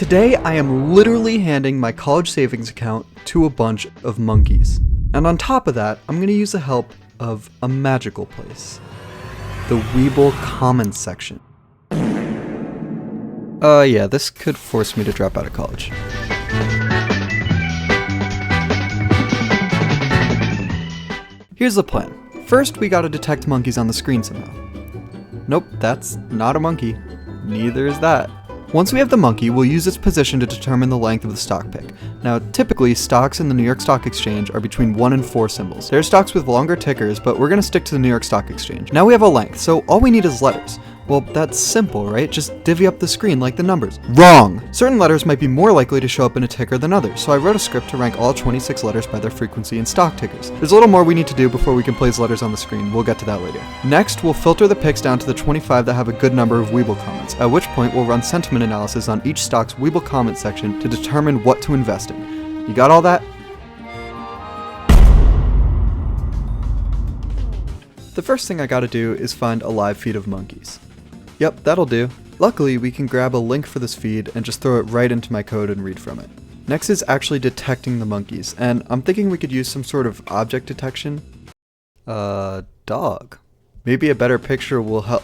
Today I am literally handing my college savings account to a bunch of monkeys. And on top of that, I'm going to use the help of a magical place. The Weeble comments section. Yeah, this could force me to drop out of college. Here's the plan. First, we gotta detect monkeys on the screen somehow. Nope, that's not a monkey. Neither is that. Once we have the monkey, we'll use its position to determine the length of the stock pick. Now, typically, stocks in the New York Stock Exchange are between 1 and 4 symbols. There are stocks with longer tickers, but we're gonna stick to the New York Stock Exchange. Now we have a length, so all we need is letters. Well, that's simple, right? Just divvy up the screen like the numbers. Wrong! Certain letters might be more likely to show up in a ticker than others, so I wrote a script to rank all 26 letters by their frequency in stock tickers. There's a little more we need to do before we can place letters on the screen. We'll get to that later. Next, we'll filter the picks down to the 25 that have a good number of Weeble comments, at which point we'll run sentiment analysis on each stock's Weeble comment section to determine what to invest in. You got all that? The first thing I gotta do is find a live feed of monkeys. Yep, that'll do. Luckily, we can grab a link for this feed and just throw it right into my code and read from it. Next is actually detecting the monkeys, and I'm thinking we could use some sort of object detection. Dog. Maybe a better picture will help.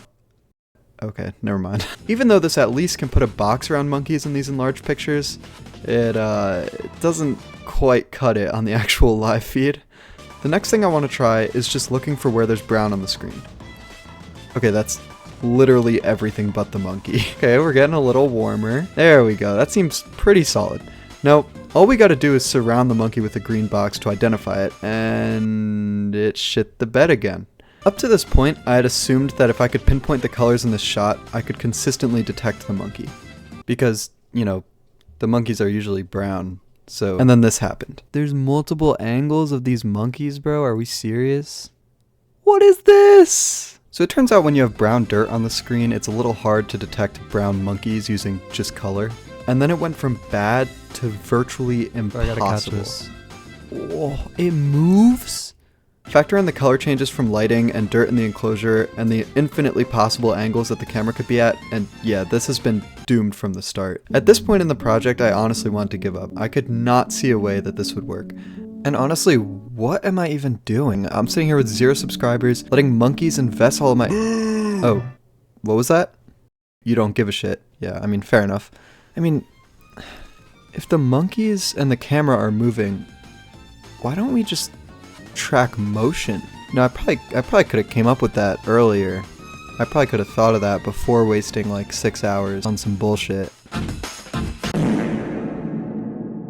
Okay, never mind. Even though this at least can put a box around monkeys in these enlarged pictures, it doesn't quite cut it on the actual live feed. The next thing I want to try is just looking for where there's brown on the screen. Okay, that's literally everything but the monkey. Okay, we're getting a little warmer. There we go. That seems pretty solid. Now, all we gotta do is surround the monkey with a green box to identify it, and it shit the bed again. Up to this point, I had assumed that if I could pinpoint the colors in this shot, I could consistently detect the monkey. Because, you know, the monkeys are usually brown, so... And then this happened. There's multiple angles of these monkeys, bro. Are we serious? What is this? So it turns out when you have brown dirt on the screen, it's a little hard to detect brown monkeys using just color. And then it went from bad to virtually impossible. I gotta catch this. Oh, it moves? Factor in the color changes from lighting and dirt in the enclosure and the infinitely possible angles that the camera could be at, and yeah, this has been doomed from the start. At this point in the project, I honestly wanted to give up. I could not see a way that this would work. And honestly, what am I even doing? I'm sitting here with 0 subscribers, letting monkeys invest all of my... Oh, what was that? You don't give a shit. Yeah, I mean, fair enough. I mean, if the monkeys and the camera are moving, why don't we just track motion? No, I probably could have came up with that earlier. I probably could have thought of that before wasting like 6 hours on some bullshit.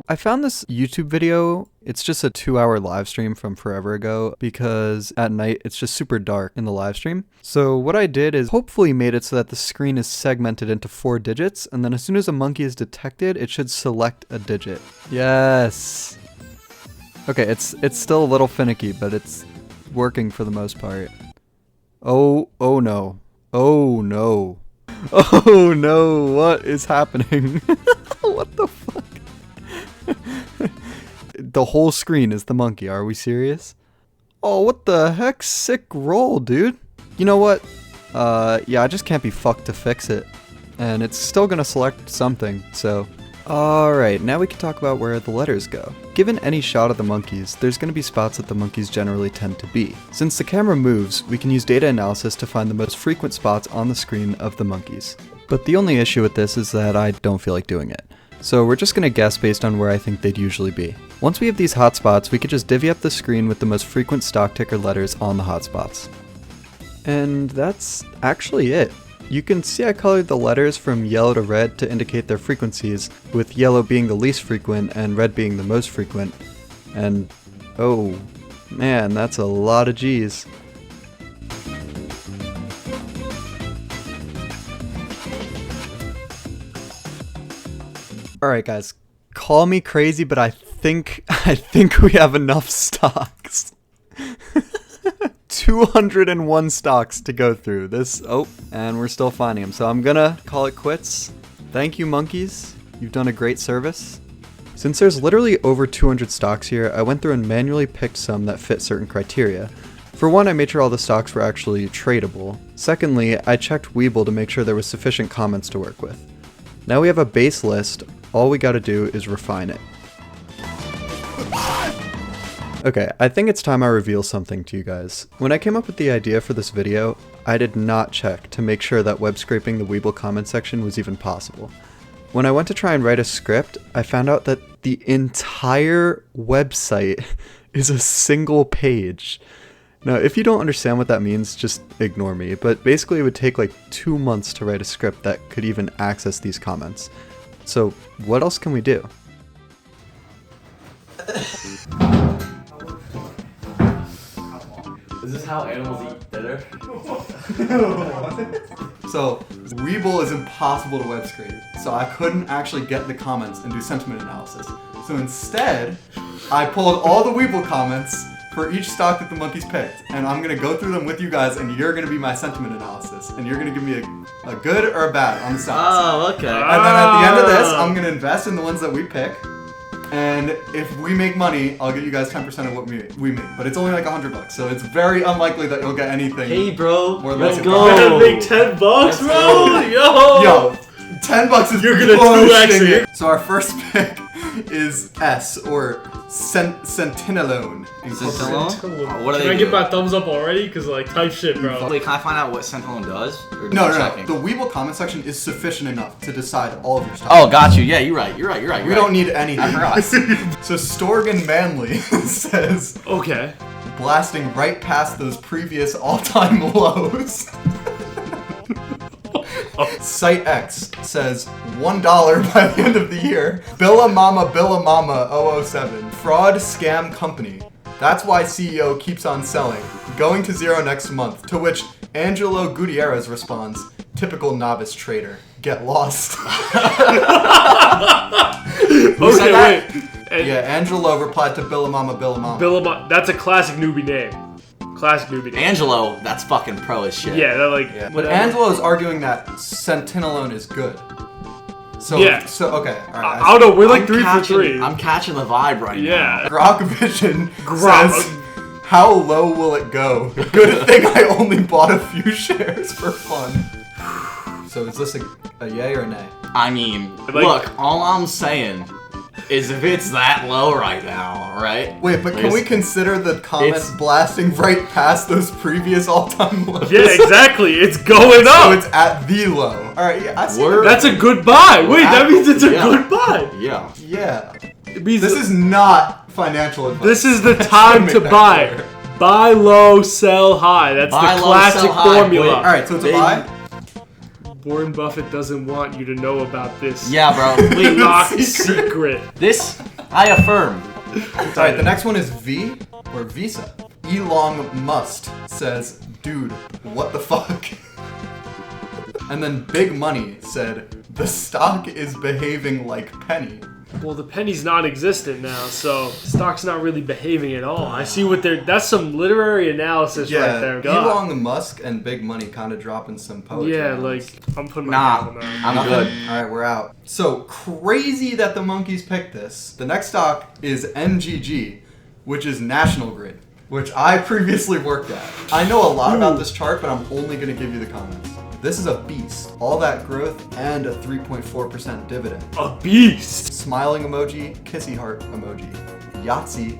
I found this YouTube video. It's just a 2-hour live stream from forever ago because at night it's just super dark in the live stream. So what I did is hopefully made it so that the screen is segmented into 4 digits, and then as soon as a monkey is detected, it should select a digit. Yes. Okay, it's still a little finicky, but it's working for the most part. Oh no. Oh no. Oh no, what is happening? What the fuck? The whole screen is the monkey, are we serious? Oh, what the heck? Sick roll, dude. You know what? Yeah, I just can't be fucked to fix it. And it's still gonna select something, so... Alright, now we can talk about where the letters go. Given any shot of the monkeys, there's gonna be spots that the monkeys generally tend to be. Since the camera moves, we can use data analysis to find the most frequent spots on the screen of the monkeys. But the only issue with this is that I don't feel like doing it. So we're just gonna guess based on where I think they'd usually be. Once we have these hotspots, we could just divvy up the screen with the most frequent stock ticker letters on the hotspots. And that's actually it. You can see I colored the letters from yellow to red to indicate their frequencies, with yellow being the least frequent and red being the most frequent. And oh man, that's a lot of G's. Alright guys, call me crazy, but I think we have enough stocks. 201 stocks to go through this. Oh, and we're still finding them. So I'm gonna call it quits. Thank you, monkeys. You've done a great service. Since there's literally over 200 stocks here, I went through and manually picked some that fit certain criteria. For one, I made sure all the stocks were actually tradable. Secondly, I checked Weeble to make sure there was sufficient comments to work with. Now we have a base list all we gotta do is refine it. Okay, I think it's time I reveal something to you guys. When I came up with the idea for this video, I did not check to make sure that web scraping the Weeble comment section was even possible. When I went to try and write a script, I found out that the entire website is a single page. Now, if you don't understand what that means, just ignore me, but basically it would take like 2 months to write a script that could even access these comments. So, what else can we do? Is this how animals eat dinner? So, Weeble is impossible to web scrape, so I couldn't actually get the comments and do sentiment analysis. So instead, I pulled all the Weeble comments for each stock that the monkeys picked, and I'm gonna go through them with you guys, and you're gonna be my sentiment analysis, and you're gonna give me a good or a bad on the stocks. Oh, okay. And then at the end of this, I'm gonna invest in the ones that we pick. And if we make money, I'll give you guys 10% of what we make. But it's only like $100, so it's very unlikely that you'll get anything. Hey, bro, let's go. You're gonna make $10, bro. Yo, $10 is you're gonna 2x it. So our first pick is S, or Sentinelone. Sentinelone? What do Can they I do? get my thumbs up already? Cause like type shit, bro. Wait, can I find out what Sentinelone does? Or No. checking? The Weeble comment section is sufficient enough to decide all of your stuff. Oh, got you. Yeah, you're right. We don't need anything. I forgot. So Storgan Manley says, Okay. blasting right past those previous all-time lows. Site X says $1 by the end of the year. Billa Mama 007. Fraud scam company. That's why CEO keeps on selling. Going to zero next month. To which Angelo Gutierrez responds, typical novice trader. Get lost. Okay, wait. And Yeah, Angelo replied to Billa Mama. that's a classic newbie name. Angelo, that's fucking pro as shit. Yeah, that like. Yeah. But whatever. Angelo is arguing that Sentinelone is good. So, Yeah. So okay, all right. I don't know. We're like I'm 3 for 3. I'm catching the vibe right now. Yeah. Grok Vision says, how low will it go? Good thing I only bought a few shares for fun. So is this a yay or a nay? I mean, Like- look, all I'm saying is if it's that low right now, right? Wait, but can we consider the comments It's- blasting right past those previous all-time lows? Yeah, exactly. It's going So up. it's at the low. All right, yeah, I see. That's a good buy. Wait, that means it's a Yeah. good buy. Yeah. Yeah. It means This is not financial advice. this is the time Make to that buy. clear. Buy low, sell high. That's Buy the low, classic sell high. formula. Wait, All right, so it's a Big- buy. Warren Buffett doesn't want you to know about this. Yeah, bro. Wait, Not Secret. secret. this, I affirm. All right, the next one is V or Visa. Elon Musk says, dude, what the fuck? And then Big Money said, the stock is behaving like Penny. Well, the penny's non-existent now, so stock's not really behaving at all. I see what they're. That's some literary analysis right there. God. Elon Musk and Big Money kind of dropping some poetry. Yeah, on like us. I'm putting my Nah, gavel down. I'm Nothing? good. All right, we're out. So crazy that the monkeys picked this. The next stock is NGG, which is National Grid, which I previously worked at. I know a lot about this chart, but I'm only going to give you the comments. This is a beast. All that growth and a 3.4% dividend. A beast. Smiling emoji, kissy heart emoji. Yahtzee.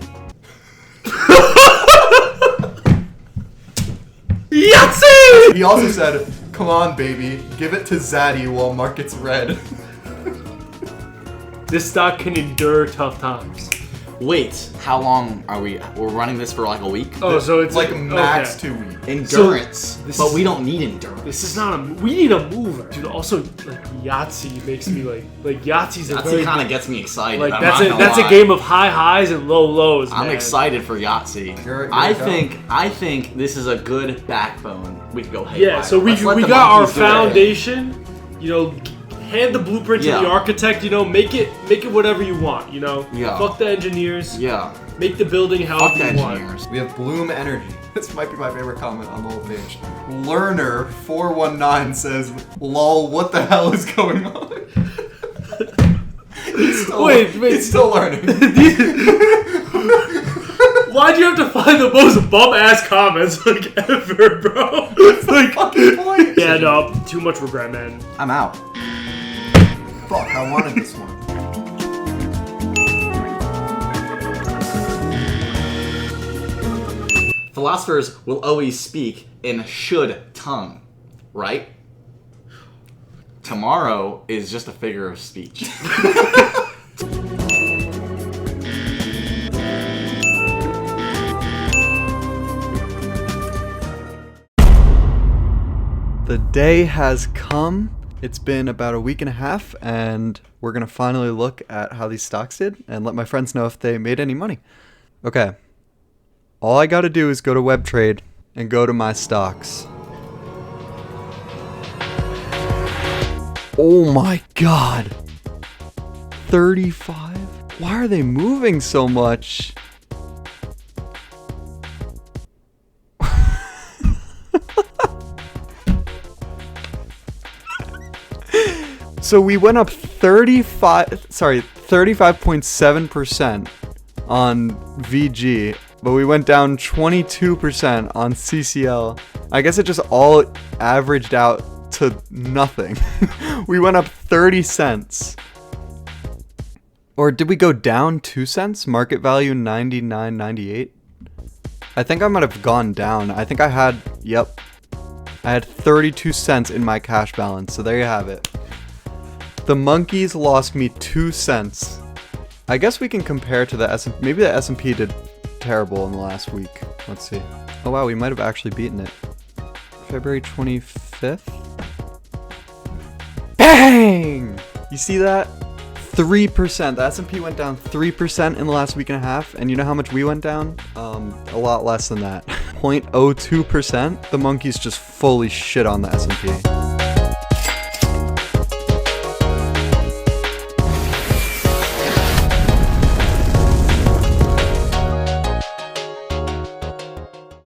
Yahtzee! He also said, come on, baby, give it to Zaddy while market's red. This stock can endure tough times. Wait, how long are we? We're running this for like a week? Oh, so it's like max okay. 2 weeks. Endurance. this But is- we don't need endurance. This is not a. We need a mover, dude. Also, like Yahtzee makes me like Yahtzee's a That's very kind of gets me excited. like I'm that's not a gonna that's lie. a game of high highs and low lows. I'm man. excited for Yahtzee. You're I go. think this is a good backbone. We can go haywire. Yeah, so we Let's let the got our monkeys do it. foundation. You know, hand the blueprint to Yeah. the architect. You know, make it whatever you want. You know, Yeah. fuck the engineers. Yeah. Make the building however Fuck the you want. engineers. We have Bloom Energy. This might be my favorite comment on the whole page. Learner419 says, lol, what the hell is going on? Wait. He's still learning. Why'd you have to find the most bum ass comments like ever, bro? Like, Fucking point. yeah, no, too much regret, man. I'm out. Fuck, I wanted this one. Philosophers will always speak in should tongue, right? Tomorrow is just a figure of speech. The day has come. It's been about a week and a half, and we're going to finally look at how these stocks did and let my friends know if they made any money. Okay. All I got to do is go to WebTrade and go to my stocks. Oh my god. 35? Why are they moving so much? So we went up 35.7% on VG, but we went down 22% on CCL. I guess it just all averaged out to nothing. We went up 30 cents. Or did we go down 2 cents? Market value 99.98. I think I might have gone down. I think I had 32 cents in my cash balance. So there you have it. The monkeys lost me 2 cents. I guess we can compare to the S&P. Maybe the S&P did terrible in the last week. Let's see. Oh wow, we might have actually beaten it. February 25th. Bang! You see that? 3%. The S&P went down 3% in the last week and a half. And you know how much we went down? A lot less than that. 0.02%. The monkeys just fully shit on the S&P.